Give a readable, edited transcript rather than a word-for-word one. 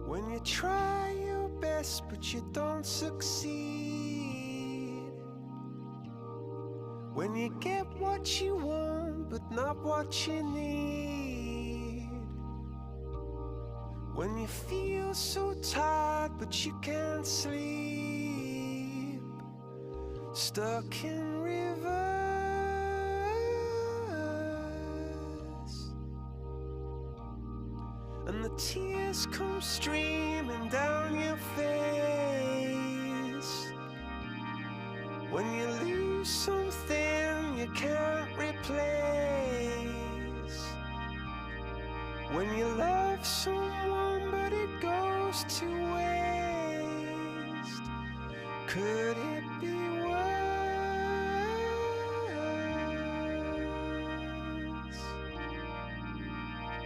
When you try your best but you don't succeed. When you get what you want but not what you need. When you feel so tired but you can't sleep. Stuck in rivers, and the tears come streaming down your face. When you lose something you can't replace. When you love someone but it goes to waste. Could it be